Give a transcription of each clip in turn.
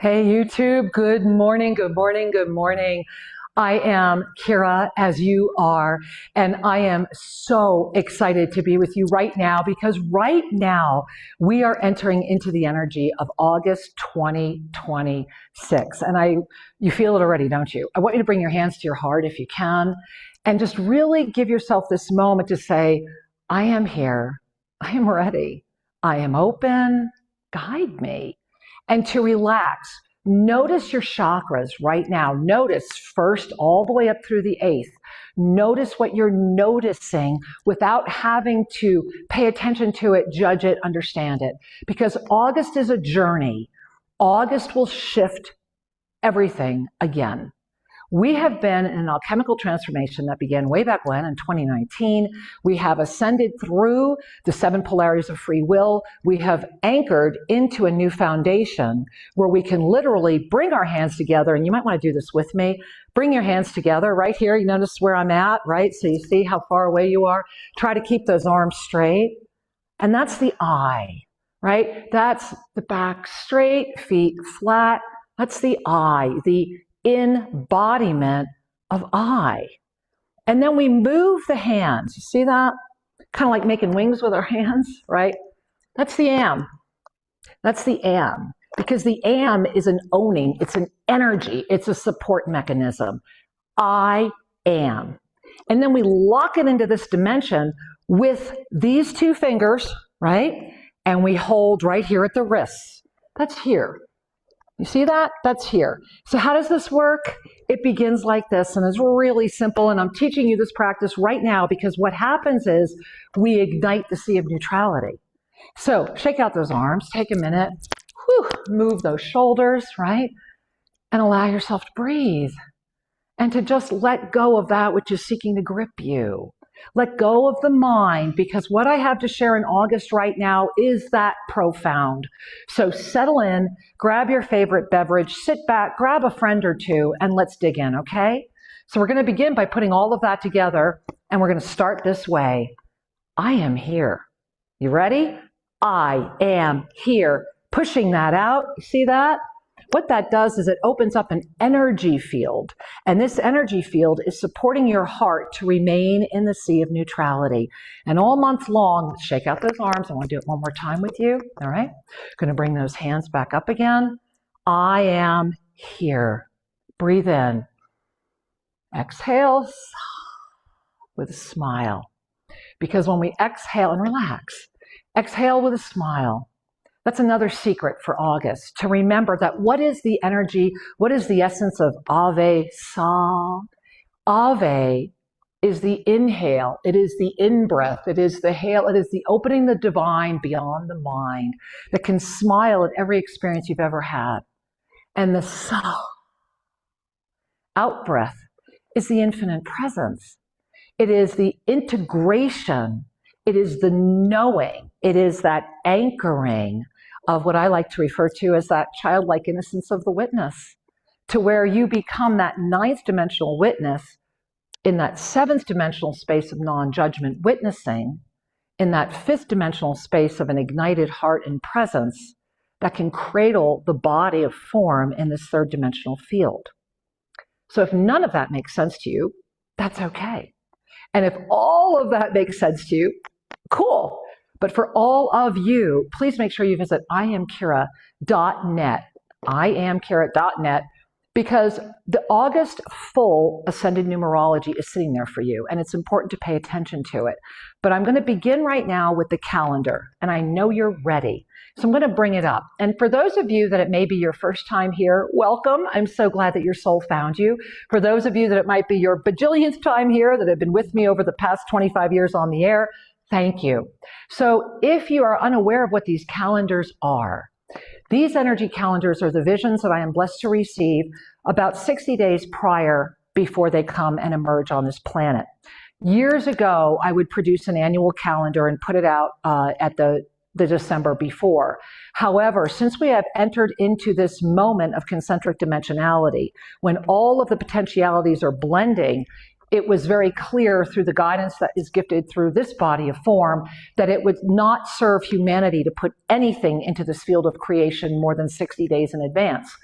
Hey YouTube, good morning, good morning, good morning. I am Kira, as you are, and I am so excited to be with you right now because right now we are entering into the energy of August 2026. And you feel it already, don't you? I want you to bring your hands to your heart if you can, and just really give yourself this moment to say, I am here, I am ready, I am open, guide me. And to relax. Notice your chakras right now. Notice first all the way up through the eighth. Notice what you're noticing without having to pay attention to it, judge it, understand it. Because August is a journey. August will shift everything again. We have been in an alchemical transformation that began way back when in 2019. We have ascended through the 7 polarities of free will. We have anchored into a new foundation where we can literally bring our hands together. And you might want to do this with me. Bring your hands together right here. You notice where I'm at, right? So you see how far away you are. Try to keep those arms straight. And that's the I, right? That's the back straight, feet flat. That's the I, the embodiment of I. And then we move the hands. You see that? Kind of like making wings with our hands, right? That's the am. That's the am. Because the am is an owning. It's an energy. It's a support mechanism. I am. And then we lock it into this dimension with these 2 fingers, right? And we hold right here at the wrists. That's here. You see that? That's here. So how does this work? It begins like this, and it's really simple, and I'm teaching you this practice right now because what happens is we ignite the sea of neutrality. So shake out those arms, take a minute, move those shoulders, right? And allow yourself to breathe and to just let go of that which is seeking to grip you. Let go of the mind, because what I have to share in August right now is that profound. So settle in, grab your favorite beverage, sit back, grab a friend or 2, and let's dig in, okay? So we're going to begin by putting all of that together, and we're going to start this way. I am here. You ready? I am here. Pushing that out. You see that? What that does is it opens up an energy field, and this energy field is supporting your heart to remain in the sea of neutrality. And all month long, shake out those arms. I want to do it one more time with you. All right? Going to bring those hands back up again. I am here. Breathe in. Exhale with a smile. Because when we exhale and relax, exhale with a smile. That's another secret for August, to remember that what is the energy, what is the essence of Ave Sa? Ave is the inhale, it is the in-breath, it is the hail, it is the opening the divine beyond the mind that can smile at every experience you've ever had. And the Sa, out-breath, is the infinite presence. It is the integration, it is the knowing, it is that anchoring of what I like to refer to as that childlike innocence of the witness, to where you become that 9th dimensional witness in that 7th dimensional space of non-judgment witnessing, in that 5th dimensional space of an ignited heart and presence that can cradle the body of form in this 3rd dimensional field. So if none of that makes sense to you, that's okay. And if all of that makes sense to you, cool. But for all of you, please make sure you visit iamkira.net, iamkira.net, because the August full Ascended Numerology is sitting there for you, and it's important to pay attention to it. But I'm going to begin right now with the calendar, and I know you're ready. So I'm going to bring it up. And for those of you that it may be your first time here, welcome. I'm so glad that your soul found you. For those of you that it might be your bajillionth time here, that have been with me over the past 25 years on the air, thank you. So if you are unaware of what these calendars are, these energy calendars are the visions that I am blessed to receive about 60 days prior before they come and emerge on this planet. Years ago, I would produce an annual calendar and put it out at the December before. However, since we have entered into this moment of concentric dimensionality, when all of the potentialities are blending, it was very clear through the guidance that is gifted through this body of form that it would not serve humanity to put anything into this field of creation more than 60 days in advance.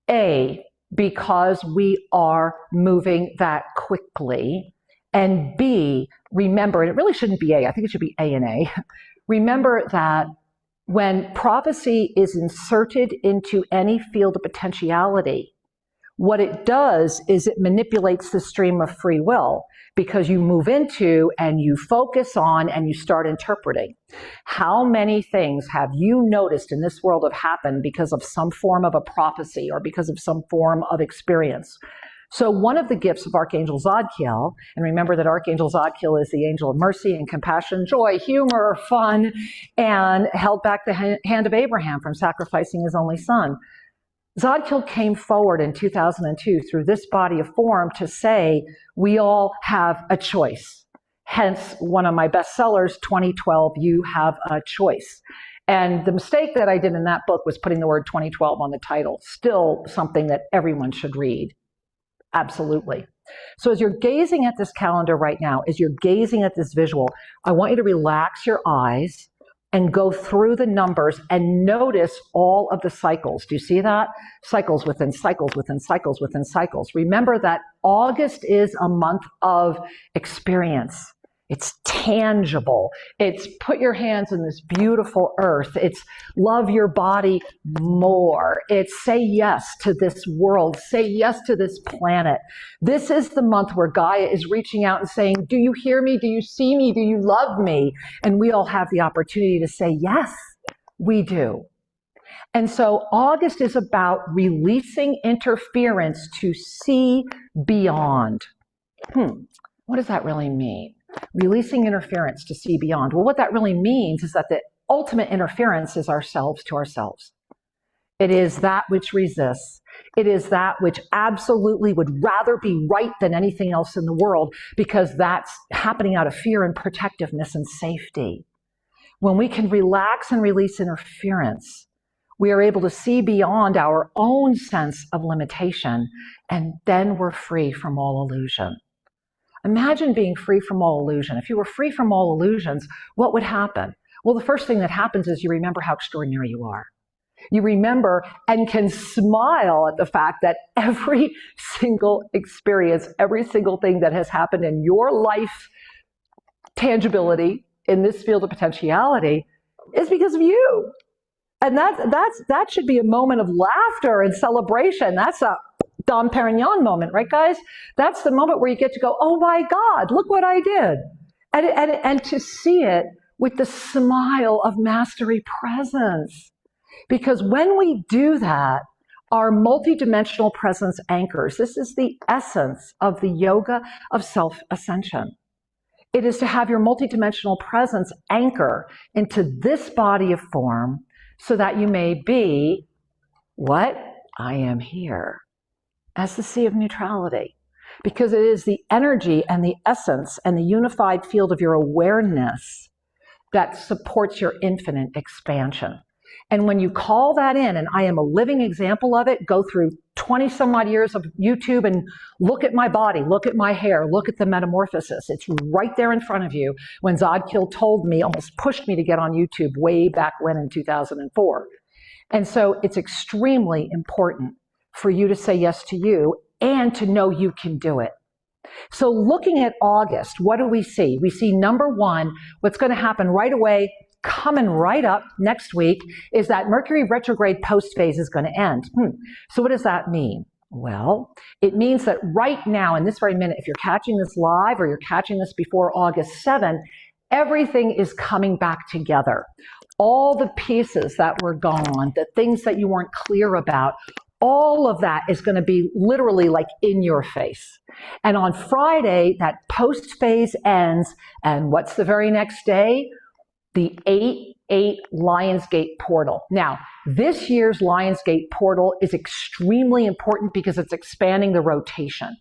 A, because we are moving that quickly, and B, remember, and it really shouldn't be A, I think it should be A and A. Remember that when prophecy is inserted into any field of potentiality, what it does is it manipulates the stream of free will, because you move into and you focus on and you start interpreting. How many things have you noticed in this world have happened because of some form of a prophecy or because of some form of experience? So one of the gifts of Archangel Zadkiel, and remember that Archangel Zadkiel is the angel of mercy and compassion, joy, humor, fun, and held back the hand of Abraham from sacrificing his only son. Zadkiel came forward in 2002 through this body of form to say, we all have a choice. Hence, one of my bestsellers, 2012, You Have a Choice. And the mistake that I did in that book was putting the word 2012 on the title. Still something that everyone should read. Absolutely. So as you're gazing at this calendar right now, as you're gazing at this visual, I want you to relax your eyes and go through the numbers and notice all of the cycles. Do you see that? Cycles within cycles within cycles within cycles. Remember that August is a month of experience. It's tangible. It's put your hands in this beautiful earth. It's love your body more. It's say yes to this world. Say yes to this planet. This is the month where Gaia is reaching out and saying, do you hear me? Do you see me? Do you love me? And we all have the opportunity to say, yes, we do. And so August is about releasing interference to see beyond. What does that really mean? Releasing interference to see beyond. Well, what that really means is that the ultimate interference is ourselves to ourselves. It is that which resists. It is that which absolutely would rather be right than anything else in the world, because that's happening out of fear and protectiveness and safety. When we can relax and release interference, we are able to see beyond our own sense of limitation, and then we're free from all illusion. Imagine being free from all illusion. If you were free from all illusions, what would happen? Well, the first thing that happens is you remember how extraordinary you are. You remember and can smile at the fact that every single experience, every single thing that has happened in your life tangibility in this field of potentiality is because of you. And that should be a moment of laughter and celebration. That's a Dom Perignon moment, right, guys? That's the moment where you get to go, oh my God, look what I did. And to see it with the smile of mastery presence. Because when we do that, our multidimensional presence anchors. This is the essence of the yoga of self-ascension. It is to have your multidimensional presence anchor into this body of form so that you may be what? I am here. As the sea of neutrality, because it is the energy and the essence and the unified field of your awareness that supports your infinite expansion. And when you call that in, and I am a living example of it, go through 20 some odd years of YouTube and look at my body, look at my hair, look at the metamorphosis. It's right there in front of you. When Zadkiel told me, almost pushed me to get on YouTube way back when in 2004. And so it's extremely important for you to say yes to you and to know you can do it. So looking at August, what do we see? We see number one, what's going to happen right away, coming right up next week, is that Mercury retrograde post-phase is going to end. So what does that mean? Well, it means that right now, in this very minute, if you're catching this live or you're catching this before August 7, everything is coming back together. All the pieces that were gone, the things that you weren't clear about, all of that is going to be literally like in your face. And on Friday, that post-phase ends. And what's the very next day? The 8-8 Lionsgate portal. Now, this year's Lionsgate portal is extremely important because it's expanding the rotation.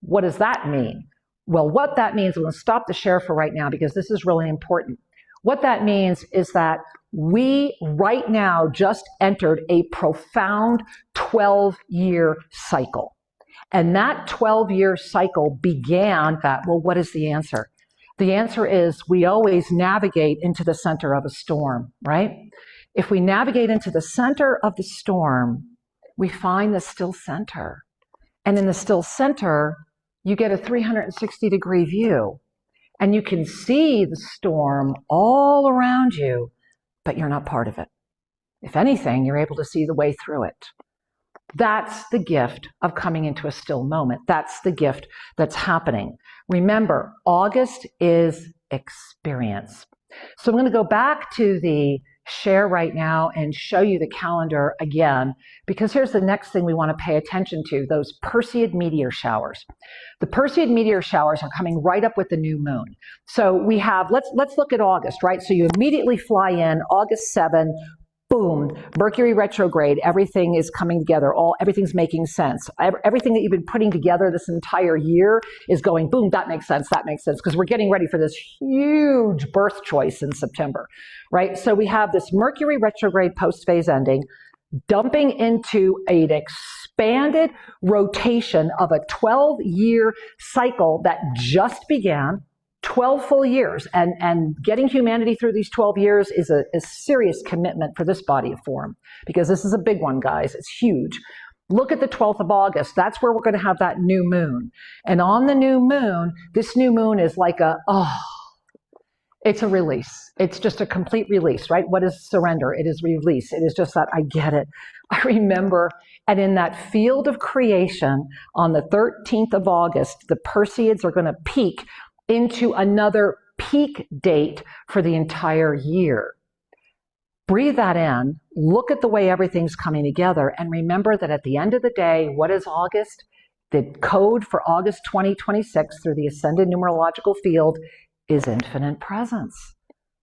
What does that mean? Well, what that means, I'm going to stop the share for right now because this is really important. What that means is that we right now just entered a profound 12-year cycle. And that 12-year cycle began that, well, what is the answer? The answer is we always navigate into the center of a storm, right? If we navigate into the center of the storm, we find the still center. And in the still center, you get a 360-degree view. And you can see the storm all around you, but you're not part of it. If anything, you're able to see the way through it. That's the gift of coming into a still moment. That's the gift that's happening. Remember, August is experience. So I'm going to go back to the share right now and show you the calendar again, because here's the next thing we want to pay attention to, those Perseid meteor showers. The Perseid meteor showers are coming right up with the new moon. So we have, let's look at August, right? So you immediately fly in, August 7, boom, Mercury retrograde, everything is coming together, everything's making sense. Everything that you've been putting together this entire year is going, boom, that makes sense, because we're getting ready for this huge birth choice in September, right? So we have this Mercury retrograde post-phase ending, dumping into an expanded rotation of a 12-year cycle that just began, 12 full years, and getting humanity through these 12 years is a serious commitment for this body of form, because this is a big one, guys. It's huge. Look at the 12th of August. That's where we're going to have that new moon. And on the new moon, this new moon is like it's a release. It's just a complete release, right? What is surrender? It is release. It is just that I get it. I remember, and in that field of creation on the 13th of August, the Perseids are going to peak into another peak date for the entire year. Breathe that in, look at the way everything's coming together, and remember that at the end of the day, what is August? The code for August 2026 through the ascended numerological field is infinite presence.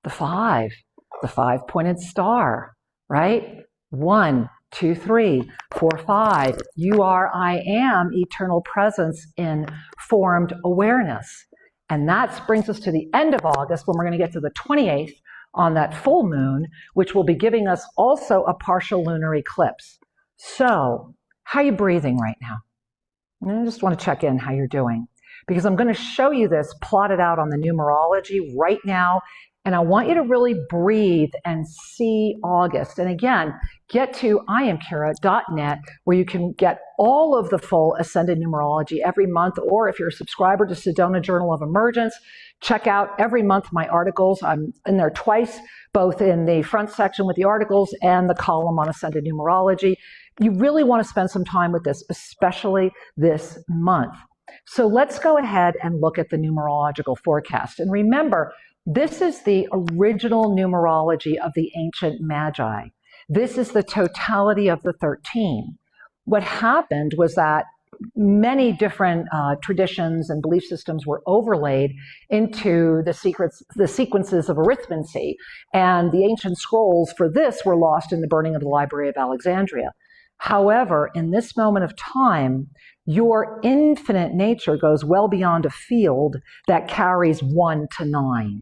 The five-pointed star, right? 1, 2, 3, 4, 5. You are, I am, eternal presence in formed awareness. And that brings us to the end of August, when we're going to get to the 28th on that full moon, which will be giving us also a partial lunar eclipse. So, how are you breathing right now? I just want to check in how you're doing, because I'm going to show you this plotted out on the numerology right now. And I want you to really breathe and see August. And again, get to IamKira.net, where you can get all of the full Ascended Numerology every month. Or if you're a subscriber to Sedona Journal of Emergence, check out every month my articles. I'm in there twice, both in the front section with the articles and the column on Ascended Numerology. You really want to spend some time with this, especially this month. So let's go ahead and look at the numerological forecast. And remember, this is the original numerology of the ancient magi. This is the totality of the 13. What happened was that many different traditions and belief systems were overlaid into the sequences of arithmancy, and the ancient scrolls for this were lost in the burning of the Library of Alexandria. However, in this moment of time, your infinite nature goes well beyond a field that carries 1 to 9.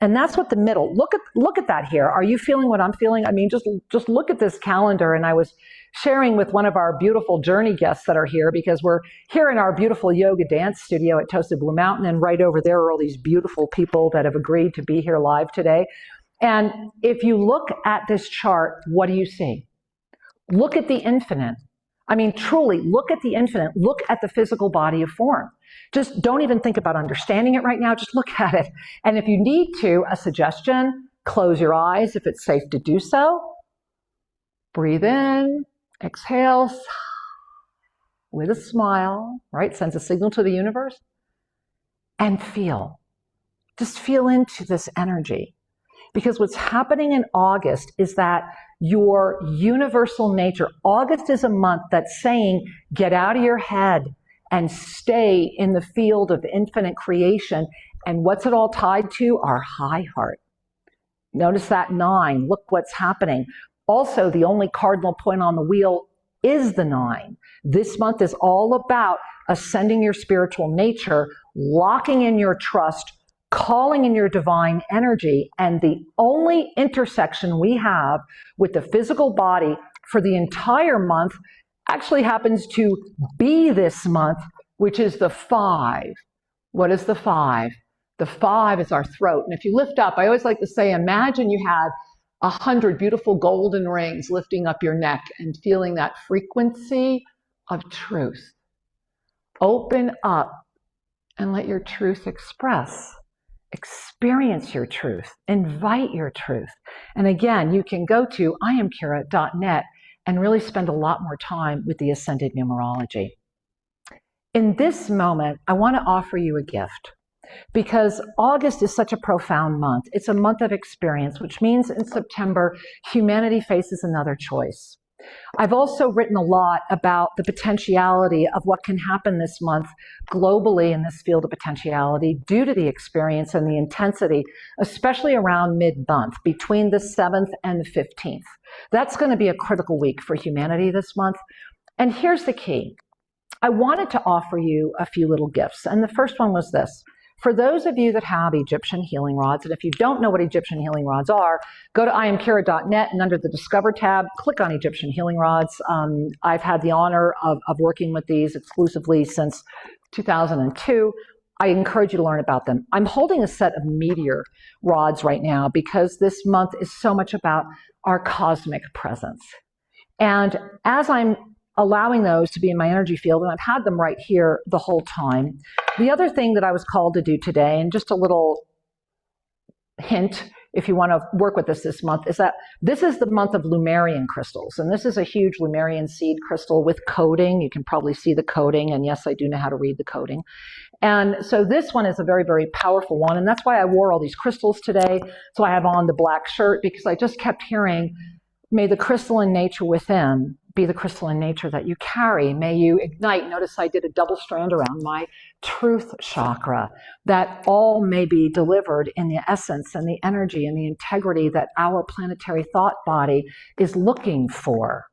And that's what the middle, look at that here. Are you feeling what I'm feeling? I mean, just look at this calendar. And I was sharing with one of our beautiful journey guests that are here, because we're here in our beautiful yoga dance studio at Toasted Blue Mountain. And right over there are all these beautiful people that have agreed to be here live today. And if you look at this chart, what do you see? Look at the infinite. I mean, truly, look at the infinite. Look at the physical body of form. Just don't even think about understanding it right now. Just look at it. And if you need to, a suggestion, close your eyes if it's safe to do so. Breathe in, exhale, with a smile, right? Sends a signal to the universe. And feel. Just feel into this energy. Because what's happening in August is that your universal nature, August is a month that's saying, get out of your head and stay in the field of infinite creation. And what's it all tied to? Our high heart. Notice that 9. Look what's happening. Also, the only cardinal point on the wheel is the 9. This month is all about ascending your spiritual nature, locking in your trust, calling in your divine energy. And the only intersection we have with the physical body for the entire month actually happens to be this month, which is the 5. What is the 5? The 5 is our throat. And if you lift up, I always like to say, imagine you had 100 beautiful golden rings lifting up your neck and feeling that frequency of truth. Open up and let your truth express. Experience your truth. Invite your truth. And again, you can go to iamkira.net and really spend a lot more time with the Ascended Numerology. In this moment, I want to offer you a gift because August is such a profound month. It's a month of experience, which means in September, humanity faces another choice. I've also written a lot about the potentiality of what can happen this month globally in this field of potentiality due to the experience and the intensity, especially around mid-month, between the 7th and the 15th. That's going to be a critical week for humanity this month. And here's the key. I wanted to offer you a few little gifts. And the first one was this. For those of you that have Egyptian healing rods, and if you don't know what Egyptian healing rods are, go to iamkira.net and under the Discover tab, click on Egyptian healing rods. I've had the honor of working with these exclusively since 2002. I encourage you to learn about them. I'm holding a set of meteor rods right now because this month is so much about our cosmic presence. And as I'm allowing those to be in my energy field, and I've had them right here the whole time. The other thing that I was called to do today, and just a little hint if you want to work with this month, is that this is the month of Lemurian crystals. And this is a huge Lemurian seed crystal with coding. You can probably see the coding, and yes, I do know how to read the coding. And so this one is a very, very powerful one, and that's why I wore all these crystals today. So I have on the black shirt because I just kept hearing, may the crystalline nature within be the crystalline nature that you carry. May you ignite. Notice I did a double strand around my truth chakra, that all may be delivered in the essence and the energy and the integrity that our planetary thought body is looking for.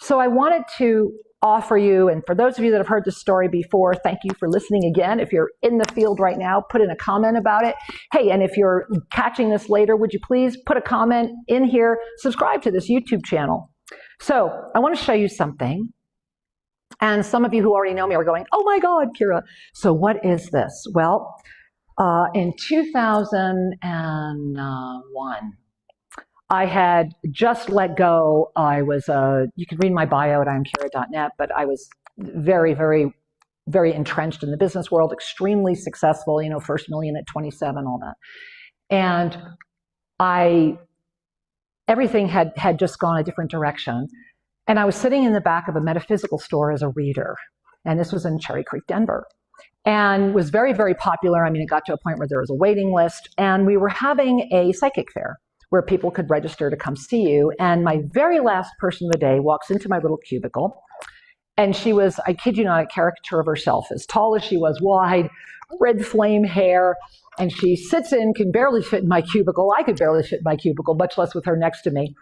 So I wanted to offer you, and for those of you that have heard this story before, thank you for listening again. If you're in the field right now, put in a comment about it. Hey, and if you're catching this later, would you please put a comment in here, subscribe to this YouTube channel. So I want to show you something. And some of you who already know me are going, oh my God, Kira. So what is this? Well, in 2001, I had just let go. I was, you can read my bio at iamkira.net, but I was very, very, very entrenched in the business world, extremely successful, you know, first million at 27, all that. And everything had just gone a different direction. And I was sitting in the back of a metaphysical store as a reader. And this was in Cherry Creek, Denver. And was very, very popular. I mean, it got to a point where there was a waiting list. And we were having a psychic fair where people could register to come see you. And my very last person of the day walks into my little cubicle. And she was, I kid you not, a caricature of herself, as tall as she was, wide, red flame hair. And she sits in, can barely fit in my cubicle. I could barely fit in my cubicle, much less with her next to me.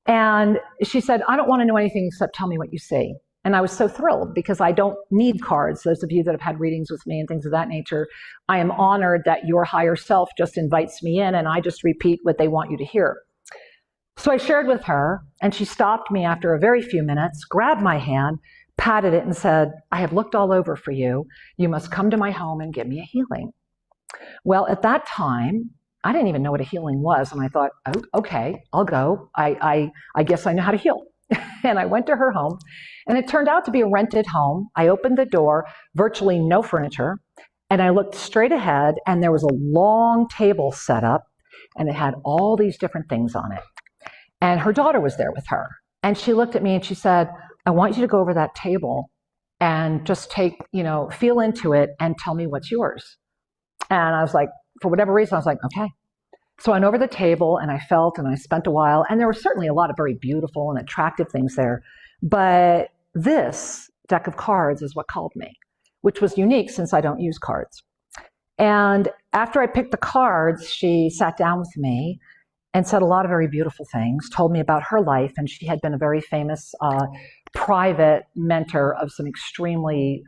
And she said, I don't want to know anything except tell me what you see. And I was so thrilled because I don't need cards. Those of you that have had readings with me and things of that nature, I am honored that your higher self just invites me in and I just repeat what they want you to hear. So I shared with her, and she stopped me after a very few minutes, grabbed my hand, patted it and said, I have looked all over for you. You must come to my home and give me a healing. Well, at that time, I didn't even know what a healing was. And I thought, oh, okay, I'll go. I guess I know how to heal. And I went to her home, and it turned out to be a rented home. I opened the door, virtually no furniture, and I looked straight ahead, and there was a long table set up, and it had all these different things on it. And her daughter was there with her. And she looked at me and she said, I want you to go over that table and just take, feel into it and tell me what's yours. And I was like, for whatever reason, I was like, okay. So I went over the table and I felt and I spent a while, and there were certainly a lot of very beautiful and attractive things there. But this deck of cards is what called me, which was unique since I don't use cards. And after I picked the cards, she sat down with me and said a lot of very beautiful things, told me about her life, and she had been a very famous private mentor of some extremely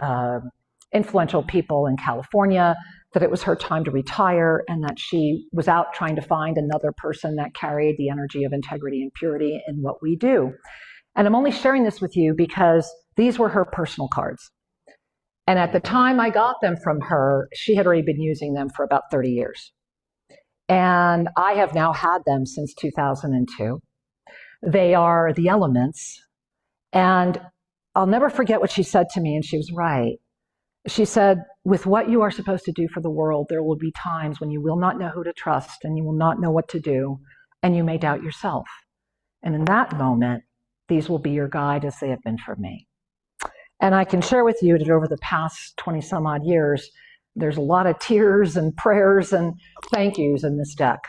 influential people in California, that it was her time to retire, and that she was out trying to find another person that carried the energy of integrity and purity in what we do. And I'm only sharing this with you because these were her personal cards. And at the time I got them from her, she had already been using them for about 30 years. and I have now had them since 2002. They are the elements, and I'll never forget what she said to me, and she was right. She said, with what you are supposed to do for the world, there will be times when you will not know who to trust and you will not know what to do, and you may doubt yourself. And in that moment, these will be your guide as they have been for me. And I can share with you that over the past 20 some odd years, there's a lot of tears and prayers and thank yous in this deck.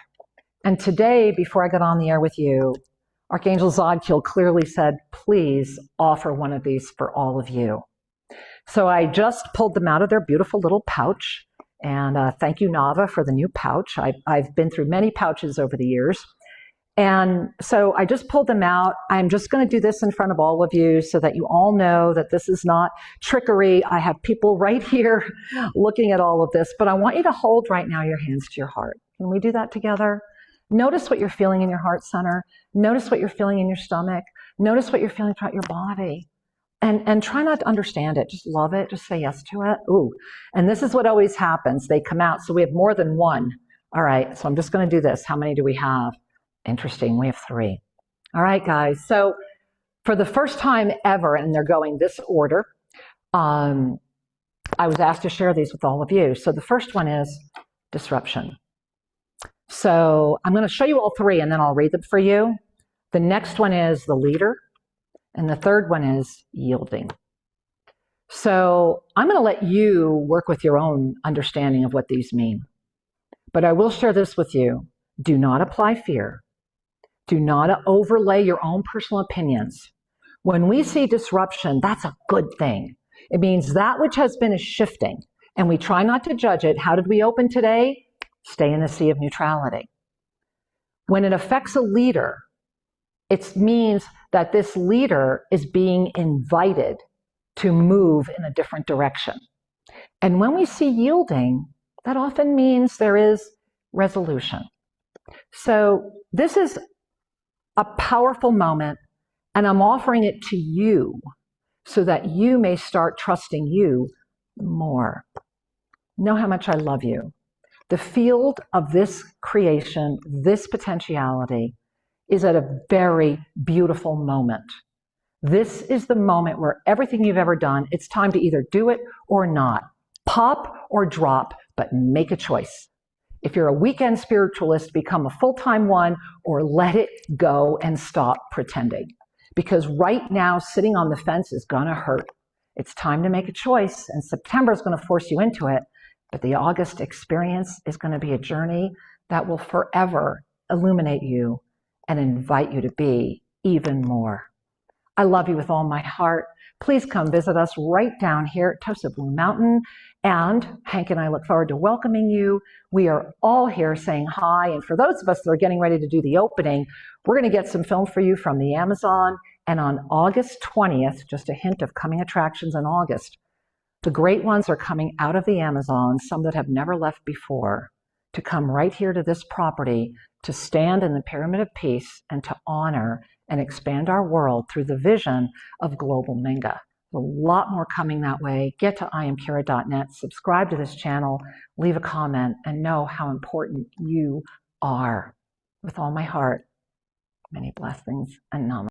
And today, before I got on the air with you, Archangel Zadkiel clearly said, please offer one of these for all of you. So I just pulled them out of their beautiful little pouch. And thank you, Nava, for the new pouch. I've been through many pouches over the years. And so I just pulled them out. I'm just going to do this in front of all of you so that you all know that this is not trickery. I have people right here looking at all of this, but I want you to hold right now your hands to your heart. Can we do that together? Notice what you're feeling in your heart center. Notice what you're feeling in your stomach. Notice what you're feeling throughout your body. And try not to understand it. Just love it. Just say yes to it. Ooh. And this is what always happens. They come out. So we have more than one. All right. So I'm just going to do this. How many do we have? Interesting. We have 3. All right, guys. So for the first time ever, and they're going this order, I was asked to share these with all of you. So the first one is disruption. So I'm going to show you all 3, and then I'll read them for you. The next one is the leader. And the third one is yielding. So I'm going to let you work with your own understanding of what these mean. But I will share this with you. Do not apply fear. Do not overlay your own personal opinions. When we see disruption, that's a good thing. It means that which has been is shifting, and we try not to judge it. How did we open today? Stay in the sea of neutrality. When it affects a leader, it means that this leader is being invited to move in a different direction. And when we see yielding, that often means there is resolution. So this is a powerful moment, and I'm offering it to you so that you may start trusting you more. Know how much I love you. The field of this creation, this potentiality, is at a very beautiful moment. This is the moment where everything you've ever done, it's time to either do it or not. Pop or drop, but make a choice. If you're a weekend spiritualist, become a full-time one, or let it go and stop pretending. Because right now, sitting on the fence is gonna hurt. It's time to make a choice, and September is gonna force you into it, but the August experience is gonna be a journey that will forever illuminate you and invite you to be even more. I love you with all my heart. Please come visit us right down here at Tosa Blue Mountain. And Hank and I look forward to welcoming you. We are all here saying hi. And for those of us that are getting ready to do the opening, we're going to get some film for you from the Amazon. And on August 20th, just a hint of coming attractions in August, the great ones are coming out of the Amazon, some that have never left before, to come right here to this property to stand in the Pyramid of Peace and to honor and expand our world through the vision of Global Minga. A lot more coming that way. Get to IamKira.net, subscribe to this channel, leave a comment, and know how important you are. With all my heart, many blessings and namaste.